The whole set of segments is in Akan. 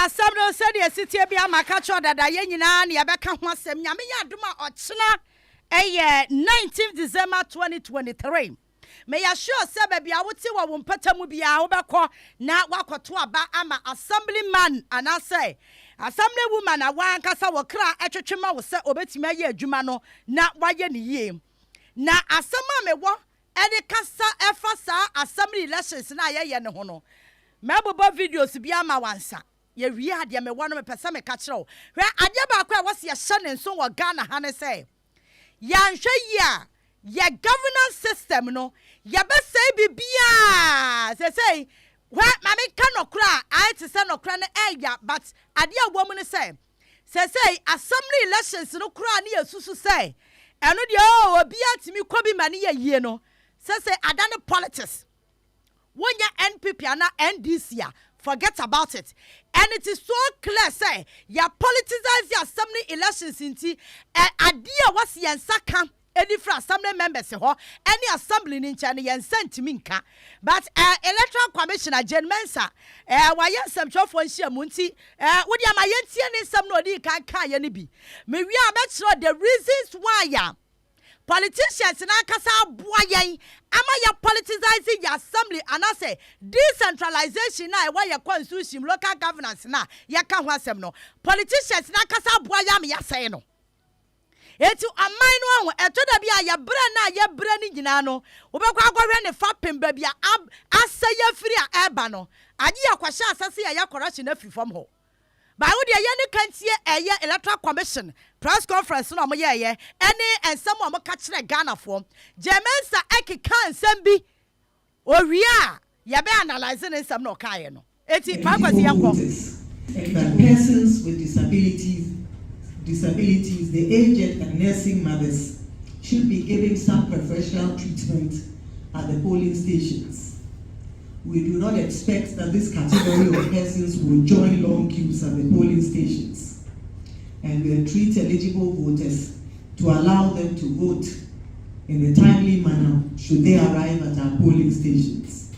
assemble said the city be a macacho that I yenina yabeka wasem yamiya duma ochna 19th December 2023. May I sure say baby I would see what won patamu be a obako na wakoto aba ama assemblyman and I say assemblywoman a wan kasa wo kra etwetwema wo se obetimi aye adwuma no na waye ne yie na asema me wo ede kasa efa sa assembly elections na ye ne ho no mebobo videos bi ama wansa ye wie ade me wo no me pese me ka kire hwe ade ba kwa wo se ye hye ne so wo Ghana ha ne say yanhwe ya ye governance system no ye be say bibia say where mama kanokra I to say nokra na eya but ade a wo mu ne say assembly elections no kra na yesusu say eno de obi atimi kobi mane ye yie no say adane politics wonya NPP ana NDC a forget about it and it is so clear say ya politicize the assembly elections inti ade a was yensa kan any for assembly members ho any assembly in China yen sentimi nka but electoral commissioner Jane Mensa why yen for nhia mu nti wo dia ma yen tie ne nsam no odi kan ye ne bi me wi a be the reasons why ya politicians na kasa aboa yen ama ya politicizing your assembly and I say decentralization na why your constitution local governance na ya ka ho asem no politicians na kasa aboa ya me ya say no etu amai no eto da bia ya bra na ya bra ni nyina no obekwa agware ne fa pemba bia asaya firi a eba no age ya kwahye asase ya correction na free from ho ba wo de ye ne kantie eye electoral commission press conference no mo ye ene ensam mo ka kire Ghana fo Jemensa ekeka ensam bi owia ya be analyze ne ensam no ka ye no eti pakwasi yanko persons with disabilities, the aged and nursing mothers should be given some preferential treatment at the polling stations. We do not expect that this category of persons will join long queues at the polling stations, and we treat eligible voters to allow them to vote in a timely manner should they arrive at our polling stations.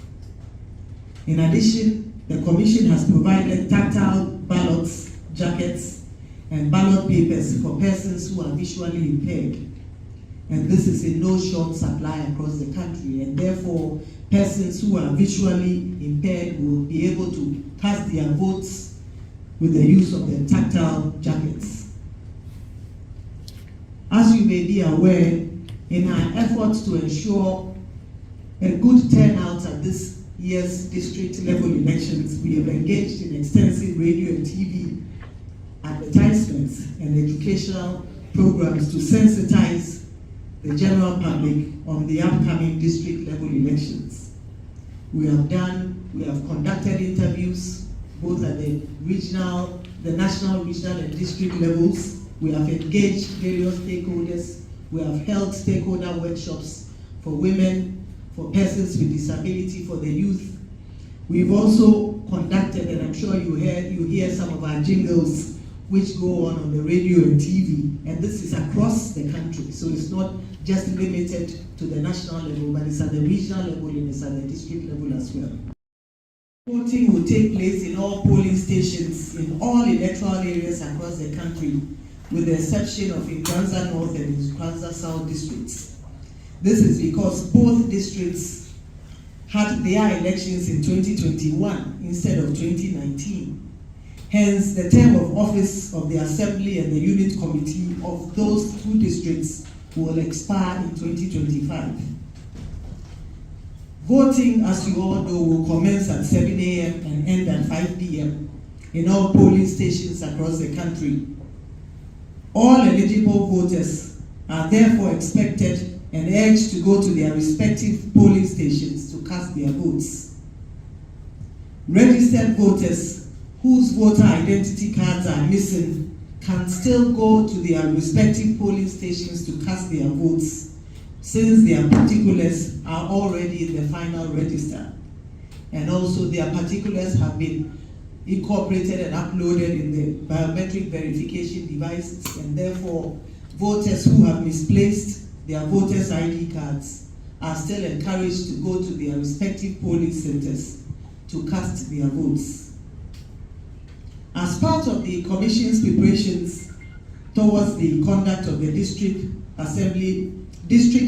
In addition, the Commission has provided tactile ballots, jackets, and ballot papers for persons who are visually impaired. And this is in no short supply across the country, and therefore persons who are visually impaired will be able to cast their votes with the use of the tactile jackets. As you may be aware, in our efforts to ensure a good turnout at this year's district level elections, we have engaged in extensive radio and TV advertisements and educational programs to sensitize the general public on the upcoming district level elections. We have conducted interviews both at the national, regional and district levels. We have engaged various stakeholders. We have held stakeholder workshops for women, for persons with disability, for the youth. We've also conducted, and I'm sure you hear some of our jingles which go on the radio and TV, and this is across the country, so it's not just limited to the national level, but it's at the regional level and it's at the district level as well. Voting will take place in all polling stations in all electoral areas across the country, with the exception of Nkranza North and Nkranza South districts. This is because both districts had their elections in 2021 instead of 2019. Hence, the term of office of the Assembly and the Unit Committee of those two districts will expire in 2025. Voting, as you all know, will commence at 7 a.m. and end at 5 p.m. in all polling stations across the country. All eligible voters are therefore expected and urged to go to their respective polling stations to cast their votes. Registered voters whose voter identity cards are missing can still go to their respective polling stations to cast their votes, since their particulars are already in the final register. And also their particulars have been incorporated and uploaded in the biometric verification devices, and therefore voters who have misplaced their voters' ID cards are still encouraged to go to their respective polling centers to cast their votes. As part of the Commission's preparations towards the conduct of the district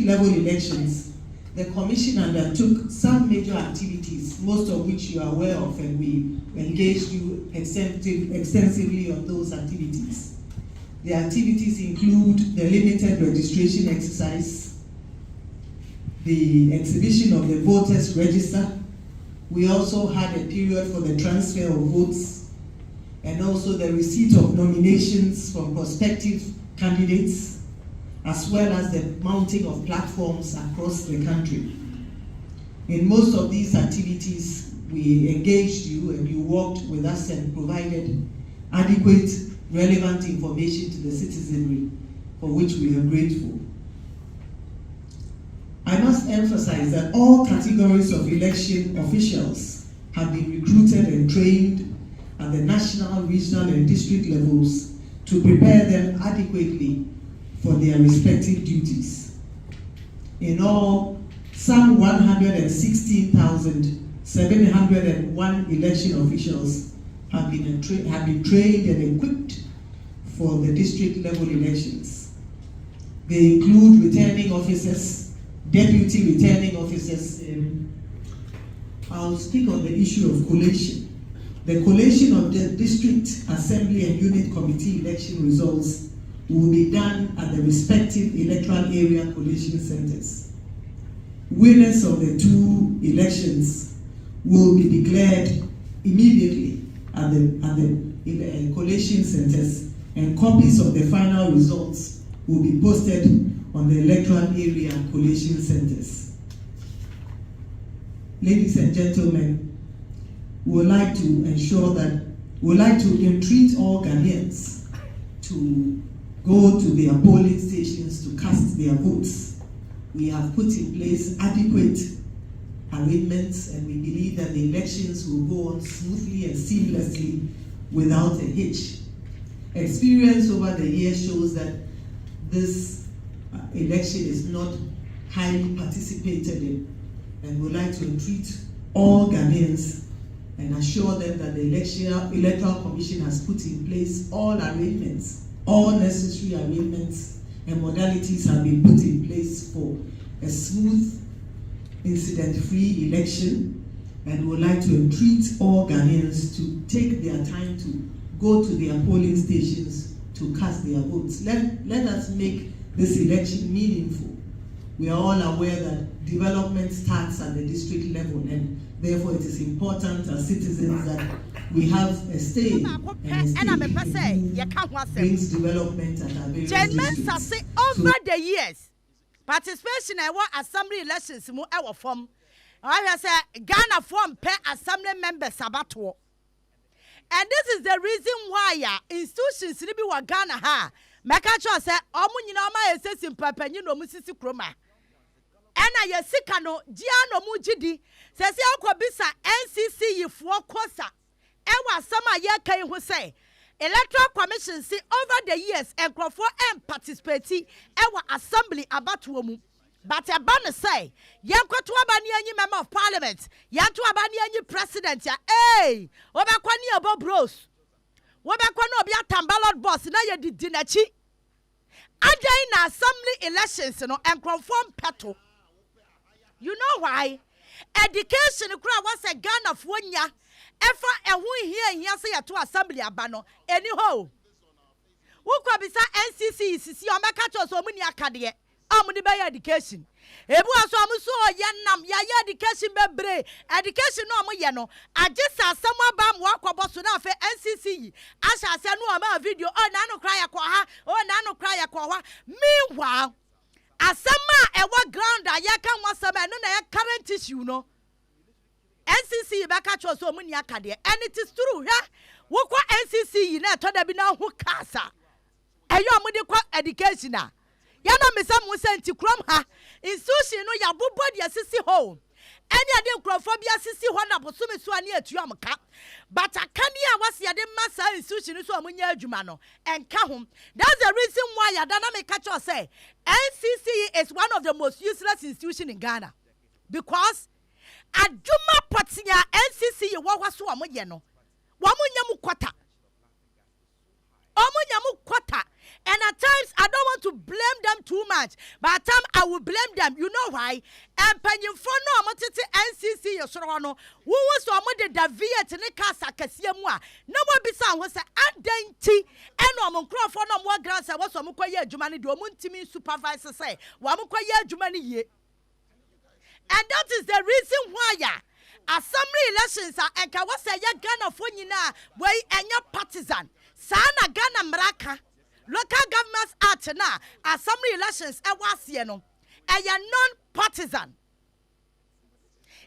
level elections, the Commission undertook some major activities, most of which you are aware of, and we engaged you extensively on those activities. The activities include the limited registration exercise, the exhibition of the voters' register. We also had a period for the transfer of votes, and also the receipt of nominations from prospective candidates, as well as the mounting of platforms across the country. In most of these activities, we engaged you and you worked with us and provided adequate, relevant information to the citizenry, for which we are grateful. I must emphasize that all categories of election officials have been recruited and trained at the national, regional, and district levels to prepare them adequately for their respective duties. In all, some 116,701 election officials have been trained and equipped for the district level elections. They include returning officers, deputy returning officers. I'll speak on the issue of collation. The collation of the district assembly and unit committee election results will be done at the respective electoral area collation centers. Winners of the two elections will be declared immediately at the collation centers, and copies of the final results will be posted on the electoral area collation centers. Ladies and gentlemen, we would like to entreat all Ghanaians to go to their polling stations to cast their votes. We have put in place adequate arrangements, and we believe that the elections will go on smoothly and seamlessly without a hitch. Experience over the years shows that this election is not highly participated in, and we'd like to entreat all Ghanaians and assure them that the Electoral Commission has put in place all arrangements, all necessary arrangements and modalities have been put in place for a smooth, incident-free election, and would like to entreat all Ghanaians to take their time to go to their polling stations to cast their votes. Let us make this election meaningful. We are all aware that development starts at the district level, and therefore it is important as citizens that we have a stay and brings development at our various districts. Over the years, participation in our assembly elections mu our form. I say Ghana form per assembly members sabato. And this is the reason why institutions in Ghana ha mekacho say omu nyina ma yesesim papanyi no musisi kroma. Ena yesika no dia no mu gidi sese akobisa NCC yifo kosa ewa sama ye kan ho say Electoral Commission see over the years enkrofo participate ewa assembly abatowo mu. But a banner say, Yanko to Abani member of parliament, Yanto Abani president, hey, Obakwani above bros. Obakwano be a ballot boss, now you did dinachi. Again, assembly elections, and conform petal. You know why? Education was a gun of 1 year. Efa and we here say to assembly abano, anyhow. Who could be NCC, see your macacho so many academy. Amuni by education. Ebu aso amuso yanam ya education bebre. Education no amu yeno. Ajisa samwa bam wakwa bosu na fe NCC. Asha se no ama video. Oh nano cry ya kwa ha. Oh nano cry ya kwa ha. Meanwhile, asama ewa ground ayaka wasama no na ya current issue no. NCC baka cho so muni akade. And it is true, yeah. Wokwa NCC na toda bi na hu kasa. Eyo amudi kwa education na. Yana misa musenti krom ha institution no ya bobo de asisi ho eni ade nkrofobia asisi ho na bosome so ani atuamka but akani a wase ade masa institution so amunya adwuma no enka ho. That's the reason why ya dynamic catch say NCC is one of the most useless institution in Ghana, because adwuma potia NCC wo hwaso amoye no wamunya mu kwata much. But I will blame them. You know why? And Penyinfono amotete NCC yosoro who was amode Daviet ne kasa kesiemu a na mo bisa ho se adenti eno mo nkrofo no mo grants e wo so mo kwaye adwuma ne de o mo ntimi supervisor say wa mo kwaye adwuma ne ye. And that is the reason why assembly elections are enka wo say ya Ghana fo nyina wey enya partisan sana Ghana mraka local governments act na assembly elections e wase no e ya non-partisan.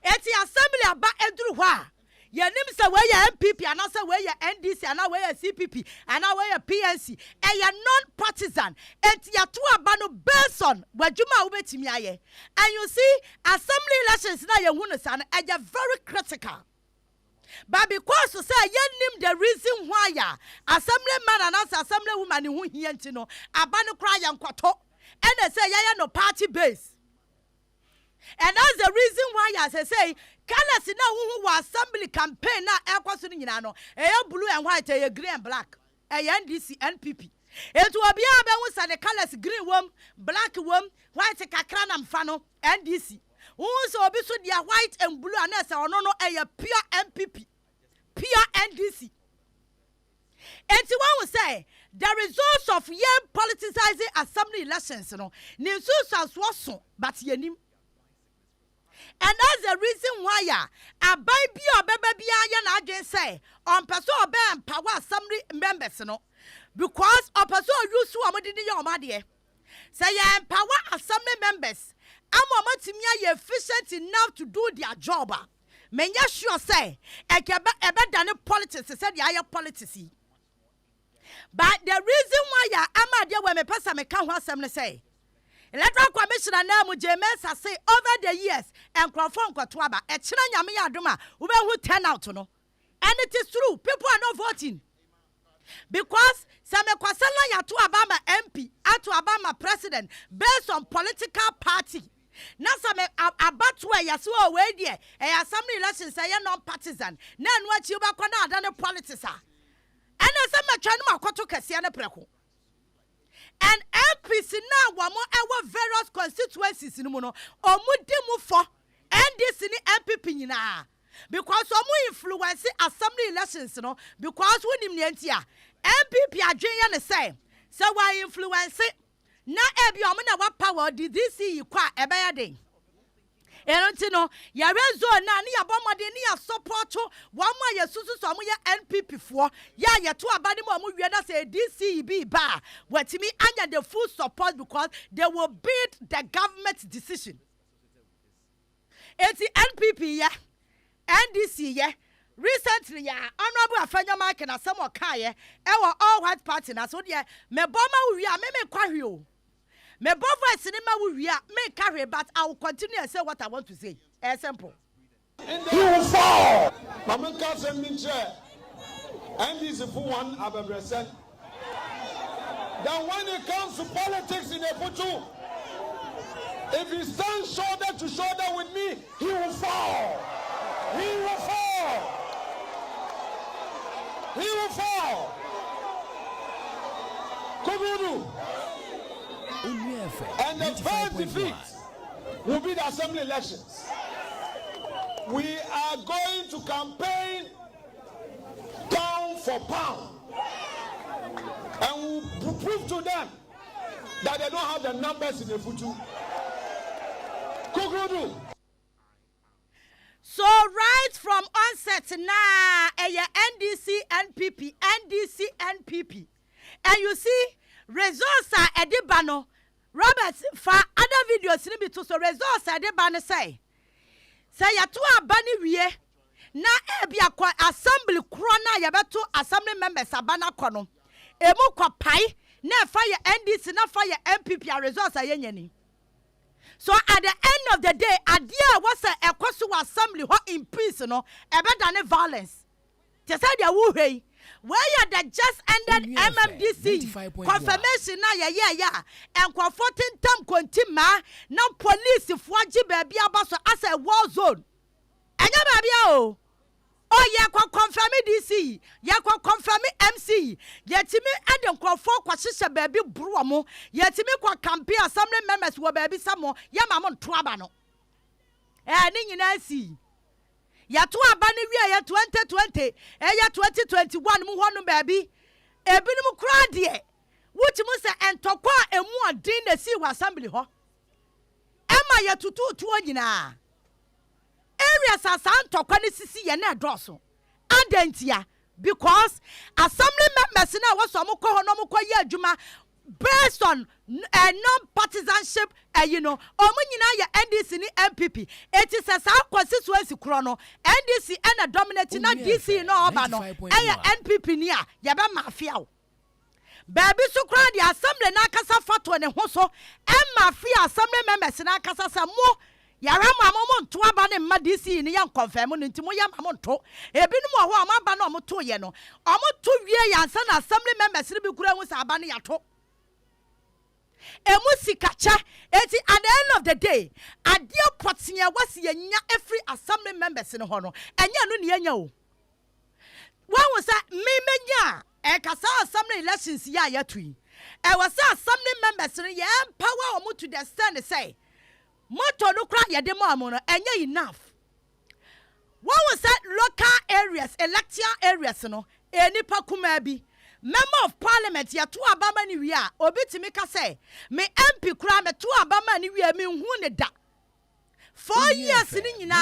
Eti assembly aba eduru ho a yenim se we ya MPP ana se we ya NDC ana we ya CPP ana we ya PNC e ya non-partisan. Eti ya to aba no based on wadwuma wo betimi aye. And you see assembly elections na ye hu no sa no e ya very critical. But because to say yenim the reason why assemblyman and assembly woman hu hia nti no aba no kra ya nkwato and say ya no party base. And that's the reason why as I say colors na who assembly campaign na ekwaso ni nyina no blue and white green and black NDC NPP etu obi aba hu say the colors green wom black wom white kakra na mfa no NDC who so obi so dia white and blue and say ono no pure MPP pure NDC. And one will say the results of year politicizing assembly elections no ninsu saswoso but yenim. And that's the reason why a baby or baby na again say on person obey empower assembly members no because on person use who amodi ni your madie say ya empower assembly members amomotimi are efficient enough to do their job. Menya sure say ebe dane politics say the higher politics. But the reason why amade we me pesa me kan ho asem say Electoral Commissioner Namu James has say over the years and Crawford Kwatwaba, a China Yamia Duma, who turn out to know. And it is true, people are not voting. Because some Kwasala Yatu Obama MP, Atu Obama president, based on political party. Now some about where Yasu away there, a assembly elections say non partisan. Nan what you back on other politics. And as I'm trying to Makoto Kasiana Preco. And MPs now wamo our various constituencies in Muno or Mudimu for and this in MPP nyina because some influence assembly elections no because when him nentia MPP adwen ya say so why influence na ebi o na wa power did this see kwa ebe ya den no ya rezo na ni abomode ni ya support one more ya susu so mo ya NPP for ya to abani mo mo wieda say DCB ba watimi anya the full support because they will beat the government decision. It's NPP ya NDC ya recently ya honorable Afenyo-Markin na some okaye e all white party na so dia me boma wi a me kwahwe o. Me voice cinema will may carry, but I will continue and say what I want to say. Simple. He will fall. Mama Cousin Minche, and this is for one of a present. Then when it comes to politics in a Putu, if he stands shoulder to shoulder with me, he will fall. He will fall. He will fall. Kugudu. And the first defeat will be the assembly elections. We are going to campaign pound for pound. And we'll prove to them that they don't have the numbers in the future. Kugudu. So right from onset now, NDC, NPP, NDC, NPP. And you see, results are edibano. Robert, for other videos, so results are edibano say ya to a bunny we na ebia kwa assembly krona ya beto assembly members abana kono. Emu kwa pai na fire NDC na fire MPP results are yenyeni. So at the end of the day, idea was a cost to assembly what in peace, no, better than violence. Just said ya woo where you the just ended MMDC confirmation na yeah and kwa 14 term kontima na police fuaji baby abaso as a war zone. Enya baby oh yeah kwa confirm DC ya kwa confirm MC DC yetimi ade nkrofo kwahyehyɛ baabi bro mo yetimi kwa campaign assembly members wo baabi samo ya ma mo nto aba no ni nyina si yato aba ne wi ya 2020 ya 2021 mu ho no baabi ebinim kra de wuchimu se entokwa emu adin na si wa assembly ho ema yatutu tuo nyina areas asantokwa ne sisi ye na edoso adantia because assembly members na waso mo kɔ ho no mo kɔ ye adwuma based on non-partisanship, omo nyina ya NDC ni MPP. It is a constituency krono. NDC and a dominating na DC no oba no. NPP niya yabe mafia. Baby so kra the assembly na kasa fatwa ne ho so. Mafia assembly members na kasa sa mo yara mo nto aba ne ma DC ni yan confirm no ntimo ya ma nto. Ebinom ho amaba na omo to ye no. Omo to wie yansa na assembly members ni bi kura hu sa aba ne yato. Emusikacha eti at the end of the day adia potinya wasi yenya every assembly members in ho no enya no ne yenya o wa wo sa memenya kasa assembly elections ya yatui was assembly members no ye empower omo to the stand say moto no kra ye dem amu no enya enough wa wo sa local areas electoral areas no enipa kuma bi Member of Parliament ya to abama ni wi a obetimi ka say me MP kura me to abama ni wi a me hu ne da 4 years ni nyina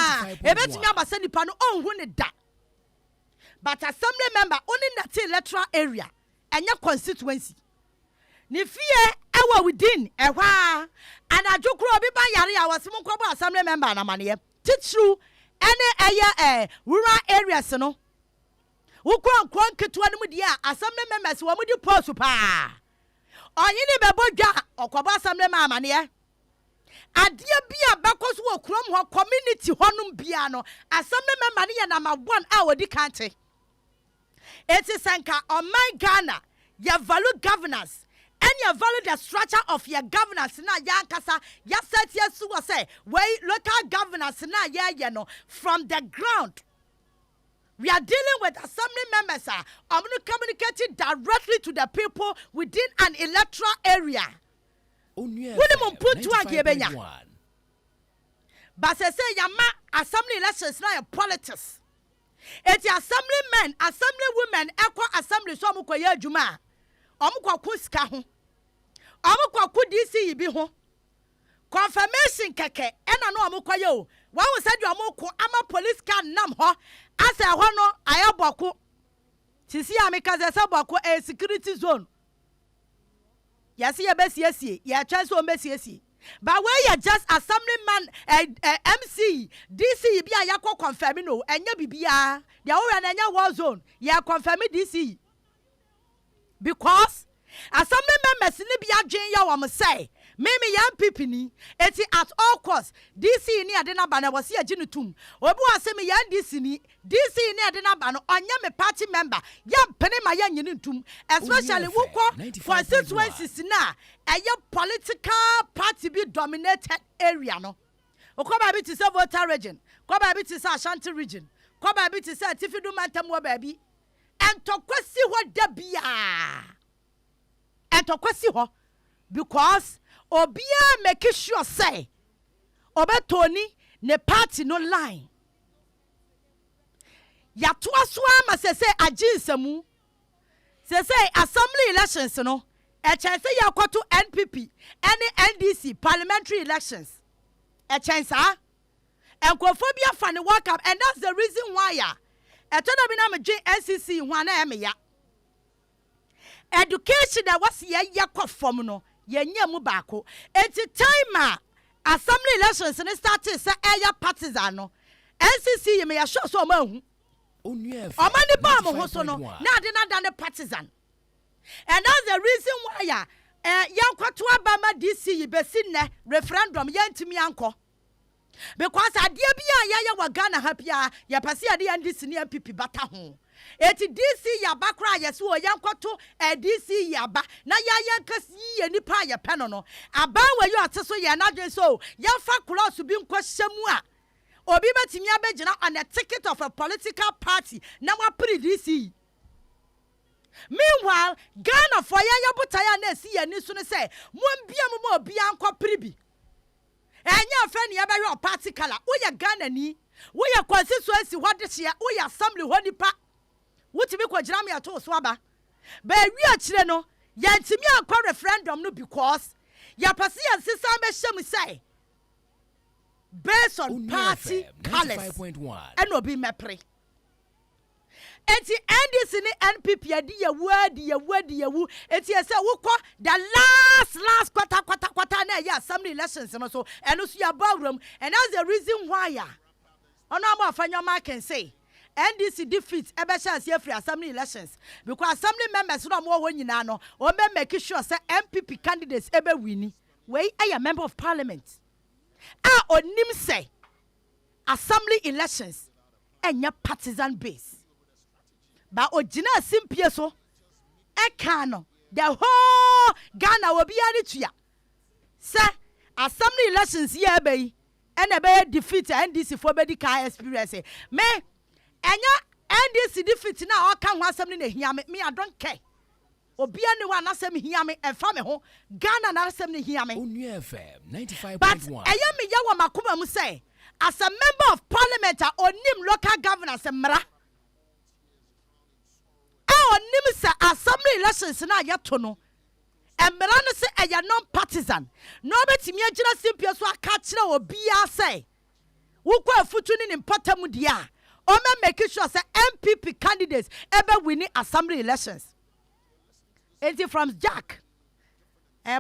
ebetimi abasa nipa no onhu ne da but assembly member only that electoral area enya constituency ni fie ewa within ehwa anadwo kura obi ba yare a wasem nkobo assembly member na mane titru ene rural areas no ukwan ketwa no mu assembly members wo mu di post pa oyini bebodwa okoba assembly ma amane adia bia bakoso wo krom ho community honum bia no assembly member ne na ma 1 a wodi kante eti sanka on my Ghana ya value governance and you value the structure of your governance na ya kasa ya set yesu wo say we local governance na ya no from the ground. We are dealing with assembly members communicating directly to the people within an electoral area. But say yama assembly elections now politics. It's assembly men, assembly women, equal assembly so amuko ye adwuma. Omukwa kuska ho. Omukwa ku DC bi ho. Confirmation keke ena no amuko ye o. Wa wo said you amuko ama police can nam ho. Asa ho no ayaboko. Sisi ameka ze saboko a security zone. Yasi ye besiesie, ya chance o besiesie. But where you just assemblyman MC DC bia yakọ confirm no enya bibia. Dia wo na enya war zone. Ya confirm DC. Because assembly members ni bia dwen ya wo say Mimi young people ni eti at all costs DC ni ade na ba na wose agi no tum obi wa se me yan DC ni DC ade na ba no onye me party member ya pene ma ya nyini ntum especially wukọ constituencies na eye political party be dominated area no okọ ba bi ti se Volta region ko ba bi ti se Ashanti region ko ba bi ti se Tifidu Mantam wo ba bi entokwasi ho da bia entokwasi ho because Obia make sure say Obetoni ne party no line. Ya tuaswa ma se ajinsemu. Se assembly elections no. E chance ya kwato NPP any NDC parliamentary elections. E chance enkophobia fa ne work up and that's the reason why ya. E to na bi na me NCC ho na e me ya. Education that was ye yakofom no. Yenye mu bako enti time assembly elections ne started say aya partisan no NCC ye me ya show so ma hu omani ba mo ho so no na de na dan partisan and that's the reason why yankwato abama DC yi besinne referendum yantimi anko because adie bia ya wa Ghana hapia ya pase ade NDC ne MPP bata ho eti DC yaba kra yeso yankwato DC yaba na yankasi ye nipa ye peno no aba wa yo ateso ye na dwen so ya fa cross bi nkwahyamu a obi betimi abegina on a ticket of a political party na wa pre DC Meanwhile, Ghana for ya butaya na si ya ni so ne say, mo bia mo bia nkọ pribi. Enya fa ne ya ba hwe party color. Wo ya Ghana ni, wo ya constituency ho de hia, wo ya assembly ho nipa. Wo ti bi ko gira me ato so aba. Ba wi a kire no, ya ntimi akọ referendum no because ya pase ya sisa be hye mu say based on party colors. And obi mepre. Enti NDC ni NPP adi ya wu enti say wukọ the last quarter na ya assembly elections no so eno so ya bawram, and that's the reason why Onua Afenyo-Markin say NDC defeat ebesha free assembly elections because assembly members no mo nyina no o be make sure say MPP candidates ebe wini wey a member of parliament onim say assembly elections enya partisan base. But ojina simpie so ekano the whole Ghana will be anitua. Say assembly elections here be and be defeat NDC for be the experience. Me enya NDC defeat na o kan ho assembly na hia me I don't care. Obi ani wa na asem hia me efa me ho Ghana na asem na hia me. Onua FM 95.1. But eya me ya wa makoma mu say as a member of parliament onim local governance mra onim say assembly elections na yeto no emra no say eya non partisan no betimi agira simpie so aka kire obi a say wukọ afutu ni mpatam dia o me make sure say MPP candidates ebe winning assembly elections. It's from Jack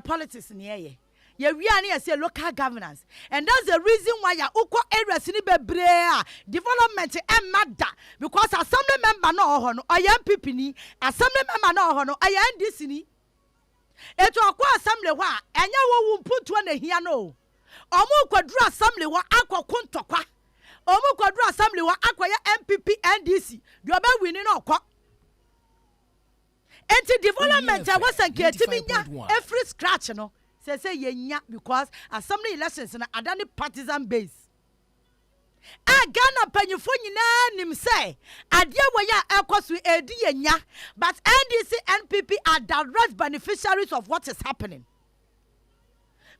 politics near ye we are say local governance, and that's the reason why ya uko areas ni bebre development and matter because assembly member no ho no MPP ni assembly member no ho no NDC ni eto akwa assembly ho a enya wo mpuntu na hia no omu kwaduru assembly ho akoko ntokwa omu kwaduru assembly ho akoya MPP NDC do ba wini no okọ enti development was a getiminya every scratch no say yenya because assembly elections na adani partisan base. Ghana panyifo nyina nim say ade waya ekosu edi yenya, but NDC NPP are direct beneficiaries of what is happening.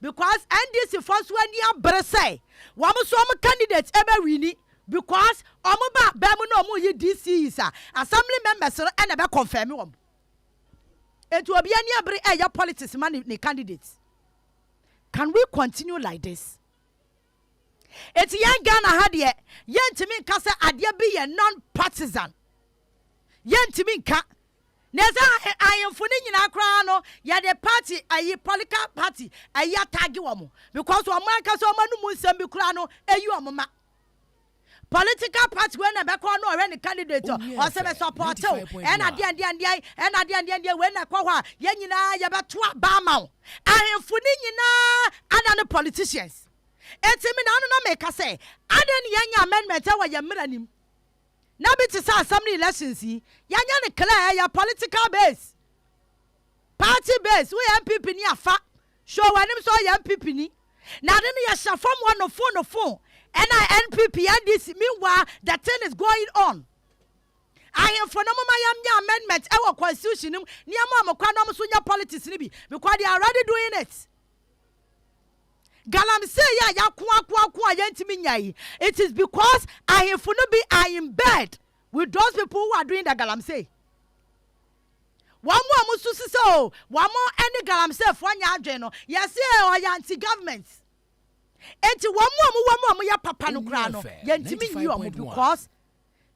Because NDC first when you better say wamu so am candidates ebe wini because omo ba mu no omo ye DC is assembly members no and ebe confirm wom. Etu obi ani abre your politics man ni candidates. Can we continue like this? It's young Ghana had ye yentimi kase adie be ye non-partisan. Yentimi ka. Neza I am funi nyina kra no ya the party ayi political party ayi atagi womo because woman kase omanu mu nsem bi kra no eyi omoma. Political party when be kwa no already candidate or se be support and ade when na kwa hwa ye nyina ye beto ba ma wo ahemfuni nyina ana no politicians etimi na no na make say ade ne yanya amendment wa ye mranim na bi ti say assembly elections yi yanya ne clear ya political base party base we MPP ni afa show wanim so ye MPP ni na de ne ye sha form one no phone and NPP and this meanwhile the thing is going on. I am for no my amendment our constitution near mama kwanom so nya politics ni bi because they are already doing it. Galam say ya kwa yentimi nyai. It is because I am for no be I in bed with those people who are doing the galam say. One more musu so one more any galam say for nya adwen no. Yes or anti government. Enti wamu ya papa no kra no yentimi nyi omo because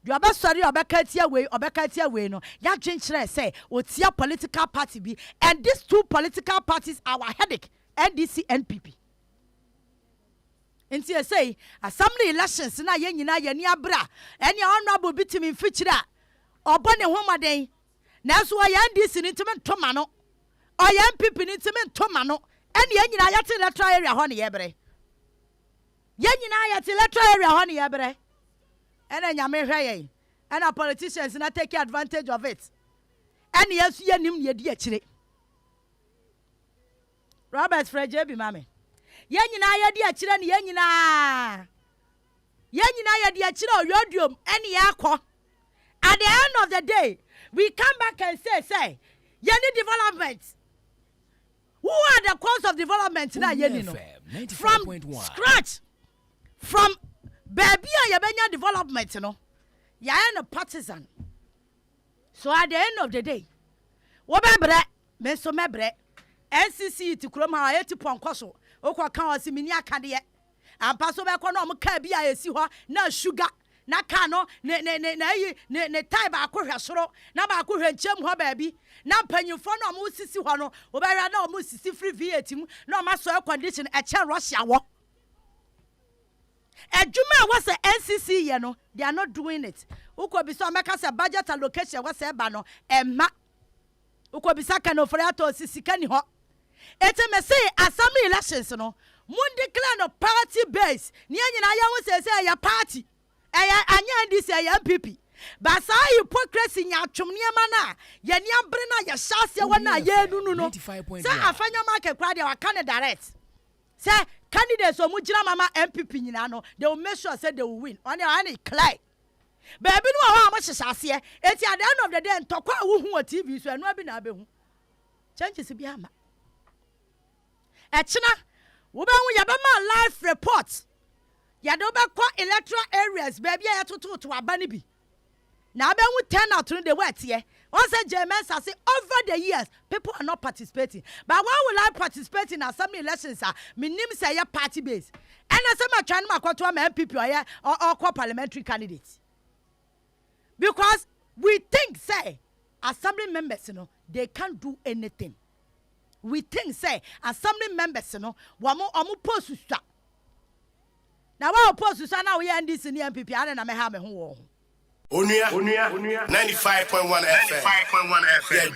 you aba sorry obeka we no ya dwenkire say otia political party bi and these two political parties are our headache NDC NPP. Enti say assembly elections na ye nyina ye ni abra eni honorable bitimi mfikyira obo ne homaden na so ya NDC ni ntimi ntoma no o ya NPP ni ntimi ntoma no eni ye nyina ya te electoral area ho ne ye bre Yenina yet electoral area honey ebre. And then yame hweye. And our politicians not take advantage of it. And yes, yenim ye di achire. Robert Frejebi mame. Yenina ye di achire ni yenina. Yenina ye di achire oyodium any yakọ. At the end of the day, we come back and say, you need development. Who are the cause of development now? From scratch, from baby and development, you know, you are a partisan. So at the end of the day, what about Meso Mebre, NCC to Kroma, 80 pound coso, Okwa Kawasi Minia Kadia, and Paso Bacono Kabia, Siwa, no sugar. Na kano ne taiba akohwa soro na ba akohwa nchem ho baabi na panyimfo na mo sisi ho no obera na mo sisi free VAT mu na ma so condition e che Russia wo adwuma was a NCC ye no they are not doing it ukobisa meka se budget allocation was e ba no emma ukobisa kano frato sisi kani ho ete me say assembly elections no mun declare no party base ni anyina ya wo se ya party anya this MPP but say hypocrisy nya twom niema na ye niabre na ye hyase wona ye nunu no say Afenyo-Markin kra de wakane direct say candidates omugina mama MPP nyina no they will make sure say they will win on any clear baby no ho amhyhyase eti at the end of the day ntokwa wo hu on TV so eno abi na abehu changes bi ama echina wo be hu ye be ma live report Yadoba kwa electoral areas, baby, I to abani bi. Now, ben we turn out to the wet here. Once a Germans say over the years, people are not participating. But why will I participate in assembly elections? My name say a party base. And as I'm trying to go to MPP or parliamentary candidates. Because we think, say, assembly members, you know, they can't do anything. We think, say, assembly members, you know, wamo post to stop. Now, what opposed to Sana, we end this in the MPP, and I may have a home. Onua 95.1 FM. 95.1 FM.